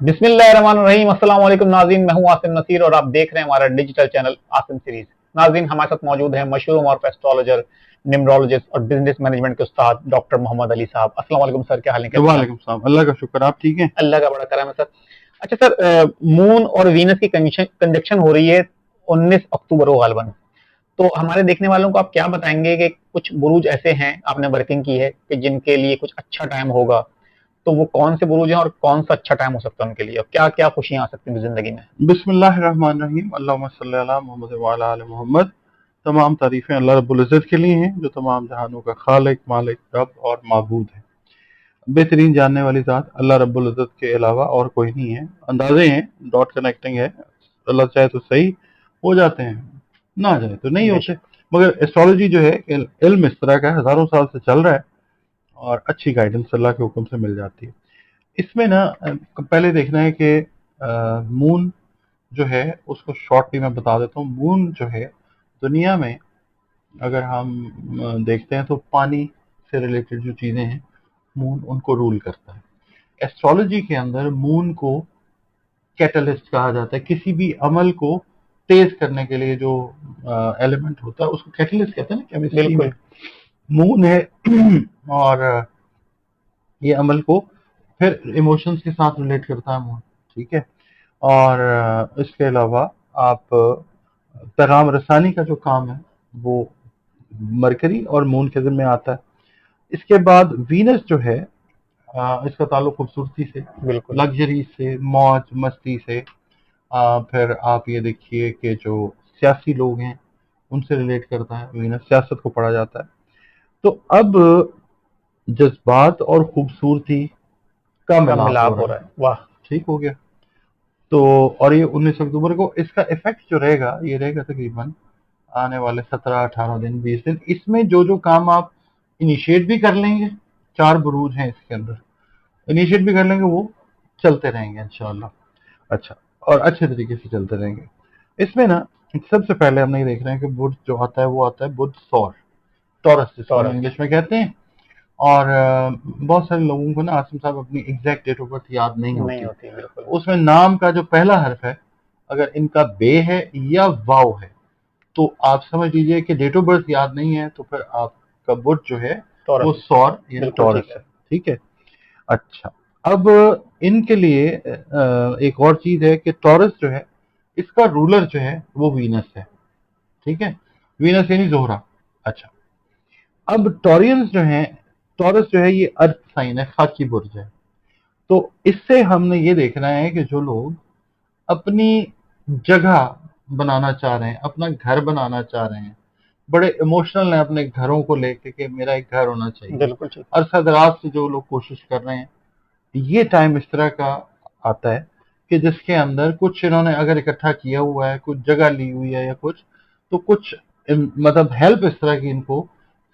बिस्मिल्लाहिर्रहमानिर्रहीम। अस्सलाम वालेकुम नाज़रीन, मैं हूं आसिम नसीर और आप देख रहे हैं हमारा डिजिटल चैनल आसिम सीरीज। नाज़रीन, हमारे साथ मौजूद है मशहूर और एस्ट्रोलॉजर, न्यूमरोलॉजिस्ट और बिजनेस मैनेजमेंट के उस्ताद डॉक्टर मोहम्मद अली साहब। अस्सलाम वालेकुम सर, क्या हाल है, कैसे हैं आप? वालेकुम सलाम। अल्लाह का शुक्र, आप ठीक हैं? अल्लाह का बड़ा करम है सर। अच्छा सर, मून और वीनस की कंजक्शन हो रही है 19 अक्टूबर को गालबन। तो हमारे देखने वालों को आप क्या बताएंगे कि कुछ बुरूज ऐसे हैं, आपने वर्किंग की है, कि जिनके लिए कुछ अच्छा टाइम होगा, तो वो कौन से बुरूज हैं और कौन सा अच्छा टाइम हो सकता है उनके लिए, और क्या क्या खुशियां आ सकती हैं जिंदगी में? बिस्मिल्लाहिर्रहमानिर्रहीम, अल्लाहुम्मा सल्ली अला मोहम्मद व अला आलि मोहम्मद। तमाम तारीफ़ें अल्लाह रब्बुल इज़्ज़त के लिए हैं, जो तमाम जहानों का खालिक, मालिक, रब और माबूद है। बेहतरीन जानने वाली ज़ात अल्लाह रब्बुल इज़्ज़त के अलावा और कोई नहीं है। अंदाजे हैं, डॉट कनेक्टिंग है, अल्लाह चाहे तो सही हो जाते हैं, ना चाहे तो नहीं होते। बेशक। मगर एस्ट्रोलॉजी जो है, इल्म इस तरह का है, हज़ारों साल से चल रहा है और अच्छी गाइडेंस अल्लाह के हुक्म से मिल जाती है। इसमें ना पहले देखना है कि मून जो है उसको शॉर्टली मैं बता देता हूँ। मून जो है दुनिया में, अगर हम देखते हैं तो पानी से रिलेटेड जो चीज़ें हैं, मून उनको रूल करता है। एस्ट्रोलॉजी के अंदर मून को कैटलिस्ट कहा जाता है। किसी भी अमल को तेज करने के लिए जो एलिमेंट होता है उसको कैटलिस्ट कहते हैं ना केमिस्ट्री में। बिल्कुल। मून है और ये अमल को फिर इमोशंस के साथ रिलेट करता है मून, ठीक है। और इसके अलावा आप पैगाम रसानी का जो काम है वो मरकरी और मून के ज़िम्मे आता है। इसके बाद वीनस जो है, इसका ताल्लुक खूबसूरती से, बिल्कुल। लग्जरी से, मौज मस्ती से। फिर आप ये देखिए कि जो सियासी लोग हैं उनसे रिलेट करता है वीनस, सियासत को पढ़ा जाता है। तो अब जज्बात और खूबसूरती का का मिलाप हो मिलाप हो रहा रहा है, है, वाह। ठीक हो गया। तो और ये 19 अक्टूबर को इसका इफेक्ट जो रहेगा, ये रहेगा तकरीबन आने वाले 17-18 दिन, 20 दिन। इसमें जो जो काम आप इनिशिएट भी कर लेंगे, 4 बुरूज हैं इसके अंदर, इनिशिएट भी कर लेंगे, वो चलते रहेंगे इंशाल्लाह। अच्छा, और अच्छे तरीके से चलते रहेंगे। इसमें ना सबसे पहले हम नहीं देख रहे हैं कि बुध जो आता है वो आता है बुध सौर, टॉरस जिसको हम टॉरस। इंग्लिश में कहते हैं। और बहुत सारे लोगों को ना आसिम साहब अपनी एग्जैक्ट डेट ऑफ बर्थ याद नहीं नहीं होती। होती, बिल्कुल। उसमें नाम का जो पहला हर्फ है, अगर इनका बे है या वाव है, तो आप समझ लीजिए कि डेट ऑफ बर्थ याद नहीं है, तो फिर आपका बुध जो है वो टॉरस। सौर यानी बिल्कुल ठीक टॉरस है। है, ठीक है। अच्छा, अब इनके लिए एक और चीज है कि टॉरस जो है, इसका रूलर जो है वो वीनस है, ठीक है। वीनस यानी जोहरा। अच्छा, अब टॉरियंस जो है, टॉरस जो है ये अर्थ साइन है, खाकी बुर्ज है। तो इससे हमने ये देखना है कि जो लोग अपनी जगह बनाना चाह रहे हैं, अपना घर बनाना चाह रहे हैं, बड़े इमोशनल हैं अपने घरों को लेके कि मेरा एक घर होना चाहिए, बिल्कुल ठीक है। अरसद रात से जो लोग कोशिश कर रहे हैं, ये टाइम इस तरह का आता है कि जिसके अंदर कुछ इन्होंने अगर इकट्ठा किया हुआ है, कुछ जगह ली हुई है या कुछ, तो कुछ मतलब हेल्प इस तरह की इनको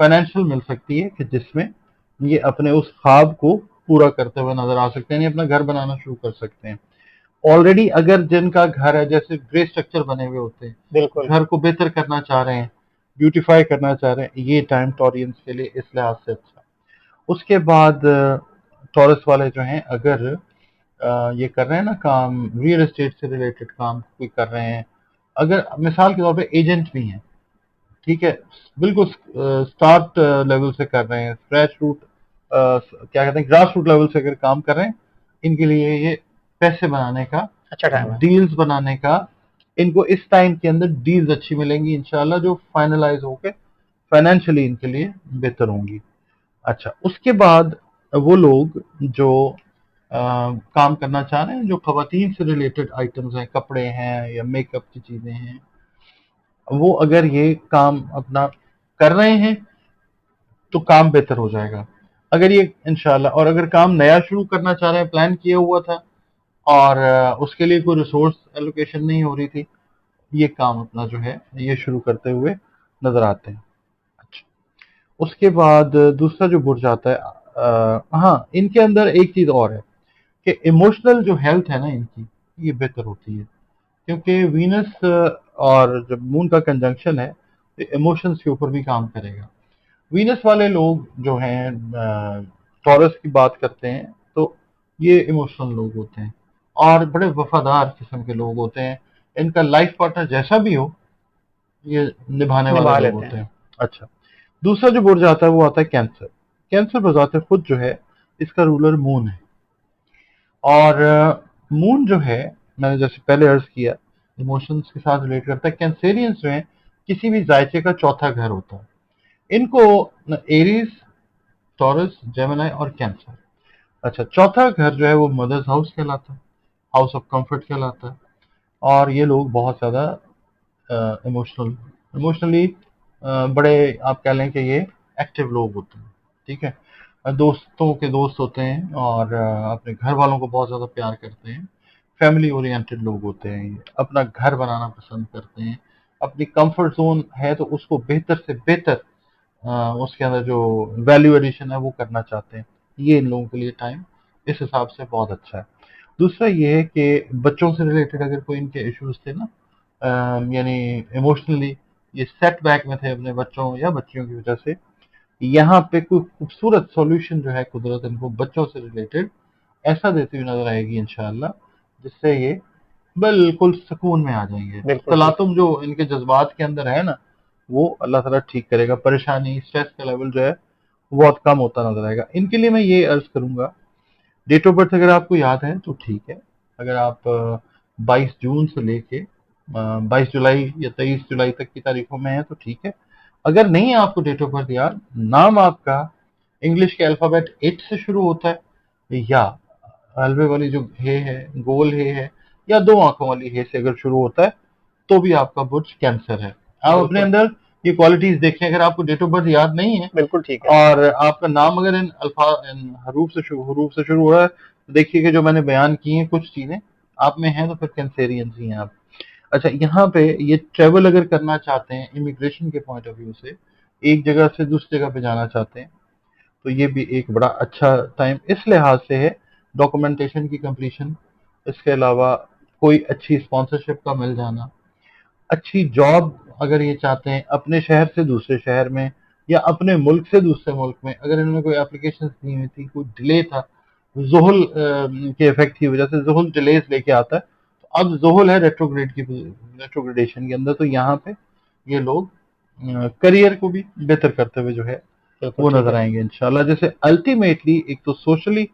फाइनेंशियल मिल सकती है कि जिसमें ये अपने उस ख्वाब को पूरा करते हुए नजर आ सकते हैं, यानी अपना घर बनाना शुरू कर सकते हैं। ऑलरेडी अगर जिनका घर है, जैसे ग्रे स्ट्रक्चर बने हुए होते हैं, बिल्कुल। घर को बेहतर करना चाह रहे हैं, ब्यूटिफाई करना चाह रहे हैं, ये टाइम टॉरियंस के लिए इस लिहाज से अच्छा। उसके बाद टॉरस वाले जो हैं, अगर ये कर रहे हैं ना काम, रियल एस्टेट से रिलेटेड काम कोई कर रहे हैं, अगर मिसाल के तौर पे एजेंट भी हैं, ठीक है, बिल्कुल स्टार्ट लेवल से कर रहे हैं, स्क्रैच रूट, क्या कहते हैं, ग्रास रूट लेवल से अगर काम कर रहे हैं, इनके लिए ये पैसे बनाने का, अच्छा टाइम है। डील्स बनाने का, इनको इस टाइम के अंदर डील्स अच्छी मिलेंगी इंशाल्लाह, जो फाइनलाइज होके फाइनेंशियली इनके लिए बेहतर होंगी। अच्छा, उसके बाद वो लोग जो काम करना चाह रहे हैं, जो खवातीन से रिलेटेड आइटम्स हैं, कपड़े हैं या मेकअप की चीजें हैं, वो अगर ये काम अपना कर रहे हैं तो काम बेहतर हो जाएगा। अगर ये इंशाल्लाह, और अगर काम नया शुरू करना चाह रहे हैं, प्लान किया हुआ था और उसके लिए कोई रिसोर्स एलोकेशन नहीं हो रही थी, ये काम अपना जो है ये शुरू करते हुए नजर आते हैं। अच्छा, उसके बाद दूसरा जो बुर्ज आता है, हाँ, इनके अंदर एक चीज और है कि इमोशनल जो हेल्थ है ना इनकी, ये बेहतर होती है, क्योंकि वीनस और जब मून का कंजंक्शन है तो इमोशंस के ऊपर भी काम करेगा। वीनस वाले लोग जो हैं, टॉरस की बात करते हैं तो ये इमोशनल लोग होते हैं, اور بڑے وفادار قسم کے لوگ ہوتے ہیں. ان کا لائف پارٹنر جیسا بھی ہو یہ نبھانے والے نبھا لوگ لیتے ہوتے ہیں. ہیں. اچھا، دوسرا جو برج آتا ہے وہ آتا ہے کینسر. کینسر بذات خود جو ہے اس کا رولر مون ہے. اور مون جو ہے میں نے جیسے پہلے عرض کیا ایموشنز کے ساتھ ریلیٹ کرتا ہے. کینسیرینز جو ہیں کسی بھی ذائچے کا چوتھا گھر ہوتا ہے. ان کو ایریز، ٹورس، جیمنائی اور کینسر. اچھا، چوتھا گھر جو ہے وہ مدرز ہاؤس کہلاتا ہے، ہاؤس آف کمفرٹ کہلاتا ہے. اور یہ لوگ بہت زیادہ ایموشنلی بڑے آپ کہہ لیں کہ یہ ایکٹیو لوگ ہوتے ہیں. ٹھیک ہے، دوستوں کے دوست ہوتے ہیں اور اپنے گھر والوں کو بہت زیادہ پیار کرتے ہیں. فیملی اورینٹڈ لوگ ہوتے ہیں. یہ اپنا گھر بنانا پسند کرتے ہیں. اپنی کمفرٹ زون ہے تو اس کو بہتر سے بہتر اس کے اندر جو ویلیو ایڈیشن ہے وہ کرنا چاہتے ہیں. یہ ان لوگوں کے لیے ٹائم اس حساب سے بہت اچھا ہے. دوسرا یہ ہے کہ بچوں سے ریلیٹڈ اگر کوئی ان کے ایشوز تھے نا، یعنی ایموشنلی یہ سیٹ بیک میں تھے اپنے بچوں یا بچیوں کی وجہ سے، یہاں پہ کوئی خوبصورت سولوشن جو ہے قدرت ان کو بچوں سے ریلیٹڈ ایسا دیتی ہوئی نظر آئے گی انشاءاللہ، جس سے یہ بالکل سکون میں آ جائیں گے. بالکل ٹھیک ہے. تلاطم جو ان کے جذبات کے اندر ہے نا وہ اللہ تعالیٰ ٹھیک کرے گا. پریشانی، اسٹریس کا لیول جو ہے وہ بہت کم ہوتا نظر آئے گا. ان کے لیے میں یہ عرض کروں گا، ڈیٹ آف برتھ اگر آپ کو یاد ہے تو ٹھیک ہے. اگر آپ 22 جون سے لے کے 22 جولائی یا 23 جولائی تک کی تاریخوں میں ہیں تو ٹھیک ہے. اگر نہیں آپ کو ڈیٹ آف برتھ یاد، نام آپ کا انگلش کے الفابیٹ 8 سے شروع ہوتا ہے یا حلبے والی جو ہے گول ہے یا دو آنکھوں والی ہے سے اگر شروع ہوتا ہے تو بھی آپ کا برج کینسر ہے. آپ اپنے بالکل اندر یہ کوالٹیز دیکھیں. اگر آپ کو ڈیٹ آف برتھ یاد نہیں ہے بالکل ٹھیک ہے. اور آپ کا نام اگر ان ان حروف سے شروع ہو رہا ہے تو دیکھیے کہ جو میں نے بیان کی ہیں کچھ چیزیں آپ میں ہیں تو پھر کینسیرینز ہی ہیں آپ. اچھا، یہاں پہ یہ ٹریول اگر کرنا چاہتے ہیں امیگریشن کے پوائنٹ آف ویو سے، ایک جگہ سے دوسری جگہ پہ جانا چاہتے ہیں تو یہ بھی ایک بڑا اچھا ٹائم اس لحاظ سے ہے. ڈاکومنٹیشن کی کمپلیشن، اس کے علاوہ کوئی اچھی اسپانسرشپ کا مل جانا، اچھی جاب اگر یہ چاہتے ہیں اپنے شہر سے دوسرے شہر میں یا اپنے ملک سے دوسرے ملک میں. اگر انہوں نے کوئی اپلیکیشن دی ہوئی تھی، کوئی ڈیلے تھا زحل کے افیکٹ کی وجہ سے، زحل ڈیلیز لے کے آتا ہے تو اب زحل ہے ریٹروگریڈیشن کے اندر، تو یہاں پہ یہ لوگ کریئر کو بھی بہتر کرتے ہوئے جو ہے بالکل وہ ٹھیک نظر ہے. آئیں گے انشاءاللہ. جیسے الٹیمیٹلی ایک تو سوشلی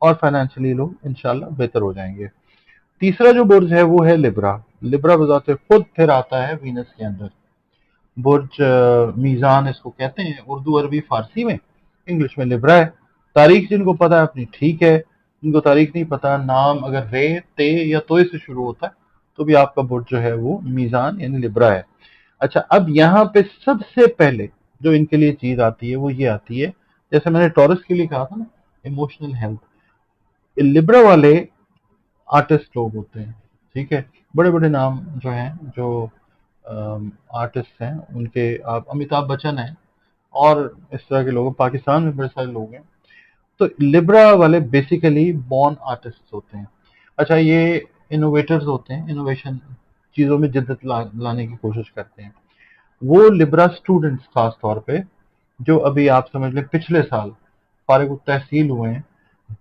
اور فائنینشلی لوگ انشاءاللہ بہتر ہو جائیں گے. تیسرا جو برج ہے وہ ہے لبرا. لبرا بذات خود پھر آتا ہے وینس کے اندر. برج میزان اس کو کہتے ہیں اردو، عربی، فارسی میں. انگلش میں لبرا ہے. تاریخ جن کو پتا ہے اپنی ٹھیک ہے، جن کو تاریخ نہیں پتا، نام اگر رے، تے یا توئے سے شروع ہوتا ہے تو بھی آپ کا برج جو ہے وہ میزان یعنی لبرا ہے. اچھا، اب یہاں پہ سب سے پہلے جو ان کے لیے چیز آتی ہے وہ یہ آتی ہے، جیسے میں نے ٹورس کے لیے کہا تھا نا، ایموشنل ہیلتھ. لبرا والے آرٹسٹ لوگ ہوتے ہیں. ٹھیک ہے، بڑے بڑے نام جو ہیں جو آرٹسٹ ہیں ان کے، آپ امیتابھ بچن ہیں اور اس طرح کے لوگ پاکستان میں بڑے سارے لوگ ہیں. تو لبرا والے بیسیکلی بورن آرٹسٹ ہوتے ہیں. اچھا، یہ انوویٹرز ہوتے ہیں، انوویشن چیزوں میں جدت لانے کی کوشش کرتے ہیں. وہ لبرا اسٹوڈنٹس خاص طور پہ جو ابھی آپ سمجھ لیں پچھلے سال فارغ التحصیل ہوئے ہیں،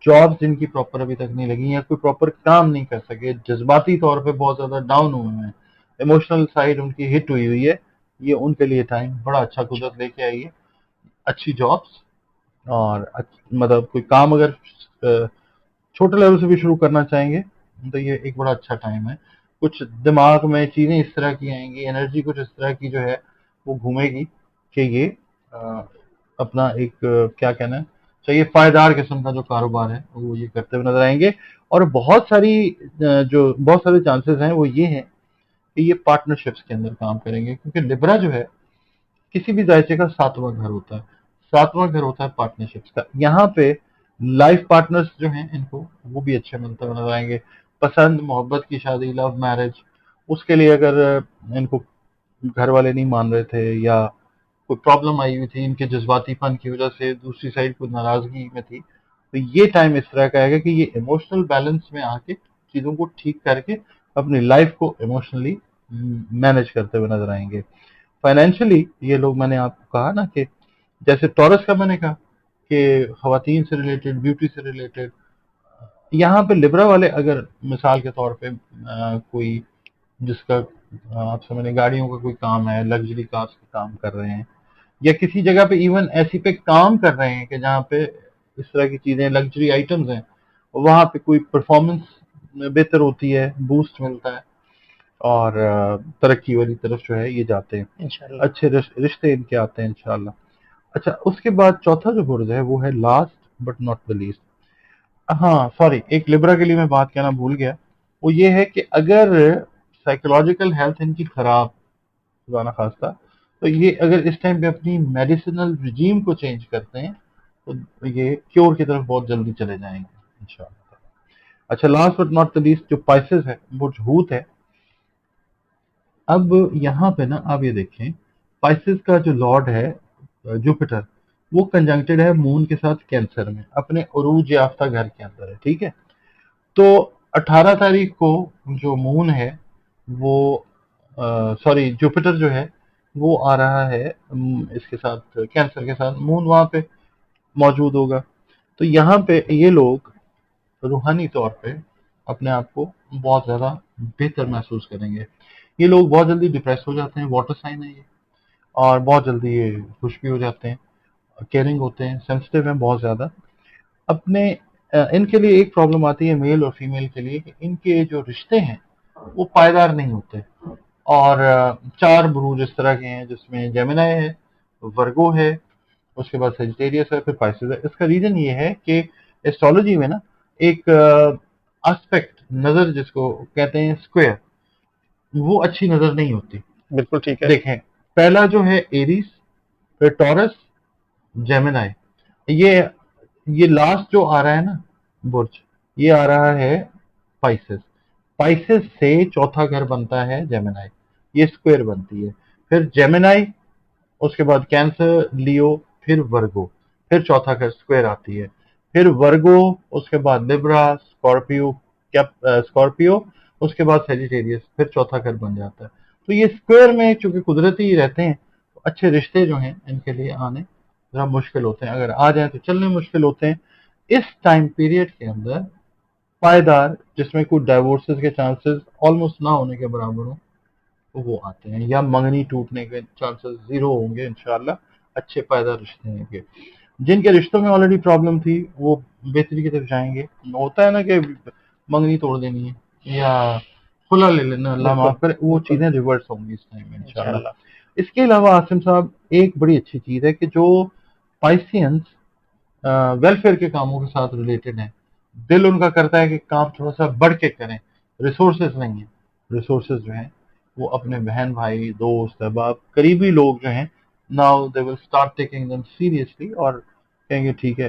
جاب جن کی پراپر ابھی تک نہیں لگی یا کوئی پراپر کام نہیں کر سکے، جذباتی طور پہ بہت زیادہ ڈاؤن ہوئے ہیں، ایموشنل سائڈ ان کی ہٹ ہوئی ہے، یہ ان کے لیے ٹائم بڑا اچھا اچھا. قدرت لے کے آئی ہے. اچھی جابس اور مطلب کوئی کام اگر چھوٹے لیول سے بھی شروع کرنا چاہیں گے تو یہ ایک بڑا اچھا ٹائم ہے. کچھ دماغ میں چیزیں اس طرح کی آئیں گی، انرجی کچھ اس طرح کی جو ہے وہ گھومے گی کہ یہ اپنا ایک کیا کہنا ہے چاہیے پائیدار قسم کا جو کاروبار ہے وہ یہ کرتے ہوئے نظر آئیں گے. اور بہت سارے چانسز ہیں وہ یہ ہیں کہ یہ پارٹنرشپس کے اندر کام کریں گے، کیونکہ لبرا جو ہے کسی بھی ذائچے کا ساتواں گھر ہوتا ہے. ساتواں گھر ہوتا ہے پارٹنرشپس کا. یہاں پہ لائف پارٹنرز جو ہیں ان کو وہ بھی اچھے ملتے ہوئے نظر آئیں گے. پسند، محبت کی شادی، لو میرج، اس کے لیے اگر ان کو گھر والے نہیں مان رہے تھے یا کوئی پرابلم آئی ہوئی تھی ان کے جذباتی پن کی وجہ سے، دوسری سائڈ کوئی ناراضگی میں تھی، تو یہ ٹائم اس طرح کا ہے کہ یہ ایموشنل بیلنس میں آ کے چیزوں کو ٹھیک کر کے اپنی لائف کو ایموشنلی مینج کرتے ہوئے نظر آئیں گے. فائنینشلی یہ لوگ، میں نے آپ کو کہا نا کہ جیسے ٹورس کا میں نے کہا کہ خواتین سے ریلیٹڈ، بیوٹی سے ریلیٹڈ، यहाँ पे लिब्रा वाले अगर मिसाल के तौर पे कोई जिसका आप समझ लें गाड़ियों का कोई काम है, लग्जरी कार्स का काम कर रहे हैं, या किसी जगह पे इवन ऐसी पे काम कर रहे हैं कि जहाँ पे इस तरह की चीजें लग्जरी आइटम्स हैं, वहाँ पे कोई परफॉर्मेंस बेहतर होती है, बूस्ट मिलता है, और तरक्की वाली तरफ जो है ये जाते हैं, इंशाल्लाह। अच्छे रिश्ते इनके आते हैं इंशाल्लाह। अच्छा, उसके बाद चौथा जो बुर्ज है वो है last but not the least. हाँ सॉरी, एक लिब्रा के लिए मैं बात कहना भूल गया, वो ये है कि अगर साइकोलॉजिकल हेल्थ इनकी खराब, खुदा खास्ता, तो ये अगर इस टाइम पे अपनी मेडिसिनल रिजीम को चेंज करते हैं तो ये क्योर की तरफ बहुत जल्दी चले जाएंगे इंशाल्लाह। अच्छा, last but not the least जो पाइसेस है, बुर्ज हूत है। अब यहाँ पे ना आप ये देखें, पाइसेस का जो लॉर्ड है जुपिटर, वो कंजंक्टेड है मून के साथ कैंसर में, अपने उरूज याफ्ता घर के अंदर है, ठीक है। तो 18 तारीख को जो मून है वो सॉरी जुपिटर जो है वो आ रहा है इसके साथ कैंसर के साथ, मून वहां पे मौजूद होगा। तो यहाँ पे ये लोग रूहानी तौर पे अपने आप को बहुत ज्यादा बेहतर महसूस करेंगे। ये लोग बहुत जल्दी डिप्रेस हो जाते हैं, वाटर साइन है ये, और बहुत जल्दी ये खुश भी हो जाते हैं, केयरिंग होते हैं, सेंसिटिव हैं बहुत ज्यादा अपने इनके लिए एक प्रॉब्लम आती है मेल और फीमेल के लिए कि इनके जो रिश्ते हैं वो पायदार नहीं होते। और चार बुरूज इस तरह के हैं जिसमें जेमिनाई है, वर्गो है, उसके बाद सेजिटेरियस है, फिर पाइसेस है। इसका रीजन ये है कि एस्ट्रोलॉजी में ना एक एस्पेक्ट नजर जिसको कहते हैं स्क्वायर, वो अच्छी नजर नहीं होती। बिल्कुल ठीक है। देखें, पहला जो है एरीज, फिर टॉरस, जेमिनाई, ये ये लास्ट जो आ रहा है ना बुर्ज, ये आ रहा है पाइसेस। पाइसेस से चौथा घर बनता है जेमिनाई, ये स्क्वायर बनती है, फिर जेमिनाई, उसके बाद कैंसर, लियो, फिर वर्गो, फिर चौथा घर स्क्वायर आती है, फिर वर्गो, उसके बाद लिब्रा, स्कॉर्पियो, स्कॉर्पियो, उसके बाद सेजिटेरियस, फिर चौथा घर बन जाता है। तो ये स्क्वायर में चूंकि कुदरती रहते हैं, तो अच्छे रिश्ते जो हैं इनके लिए आने जरा मुश्किल होते हैं, अगर आ जाए तो चलने मुश्किल होते हैं। इस टाइम पीरियड के अंदर पायदार, जिसमें कुछ डाइवोर्सेस के चांसेस ऑलमोस्ट ना होने के बराबर हो, तो वो आते हैं, या मंगनी टूटने के चांसेस जीरो होंगे इंशाल्लाह। अच्छे पायदार रिश्ते हैं जिनके रिश्तों में ऑलरेडी प्रॉब्लम थी वो बेहतरी की तरफ जाएंगे। होता है ना कि मंगनी तोड़ देनी है या खुला ले लेना, अल्लाह बिल्कुल माफ करे, वो बिल्कुल चीजें रिवर्स होंगी इस टाइम में इंशाल्लाह। इंशाल्लाह। इसके अलावा आसिम साहब, एक बड़ी अच्छी चीज है कि जो पाइसियंस वेलफेयर के कामों के साथ रिलेटेड हैं, दिल उनका करता है कि काम थोड़ा सा बढ़ के करें, रिसोर्सेज नहीं है, रिसोर्सेज जो हैं वो अपने बहन भाई दोस्त अहबाब करीबी लोग जो हैं, now they will start taking them seriously, और कहेंगे ठीक है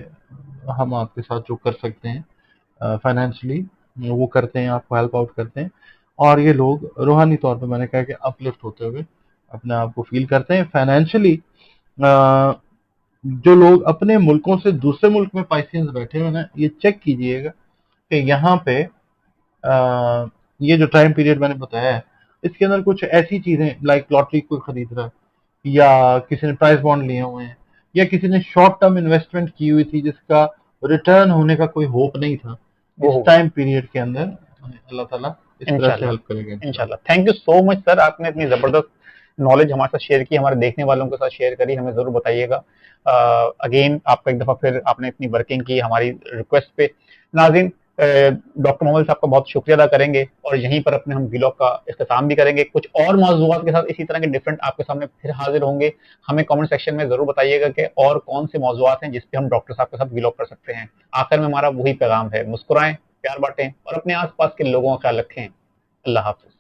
हम आपके साथ जो कर सकते हैं फाइनेंशियली वो करते हैं, आपको हेल्प आउट करते हैं। और ये लोग रूहानी तौर पे मैंने कहा कि अपलिफ्ट होते हुए अपने आप को फील करते हैं फाइनेंशियली। जो लोग अपने मुल्कों से दूसरे मुल्क में पाइसियंस बैठे हुए ना, ये चेक कीजिएगा कि यहाँ पे ये जो टाइम पीरियड मैंने बताया है, इसके अंदर कुछ ऐसी चीजें लाइक लॉटरी कोई खरीद रहा है, या किसी ने प्राइस बॉन्ड लिए हुए हैं, या किसी ने शॉर्ट टर्म इन्वेस्टमेंट की हुई थी जिसका रिटर्न होने का कोई होप नहीं था, वो इस होगा टाइम पीरियड के अंदर अल्लाह ताला इस तरह से इंशाल्लाह। हेल्प करेगा इंशाल्लाह। इंशाल्लाह, thank you so much sir, आपने इतनी ज़बरदस्त नॉलेज हमारे साथ शेयर की, हमारे देखने वालों के साथ शेयर करी, हमें ज़रूर बताइएगा। अगेन आपका एक दफ़ा फिर आपने इतनी वर्किंग की हमारी रिक्वेस्ट पे। नाज़रीन, डॉक्टर मोहम्मद साहब का बहुत शुक्रिया अदा करेंगे, और यहीं पर अपने हम व्लॉग का इख्तिताम भी करेंगे। कुछ और मौज़ूआत के साथ इसी तरह के डिफरेंट आपके सामने फिर हाजिर होंगे। हमें कमेंट सेक्शन में ज़रूर बताइएगा कि और कौन से मौज़ूआत हैं जिस पे हम डॉक्टर साहब के साथ व्लॉग कर सकते हैं। आखिर में हमारा वही पैगाम है, मुस्कुराएं, प्यार बांटें और अपने आस पास के लोगों का ख्याल रखें। अल्लाह हाफ़िज़।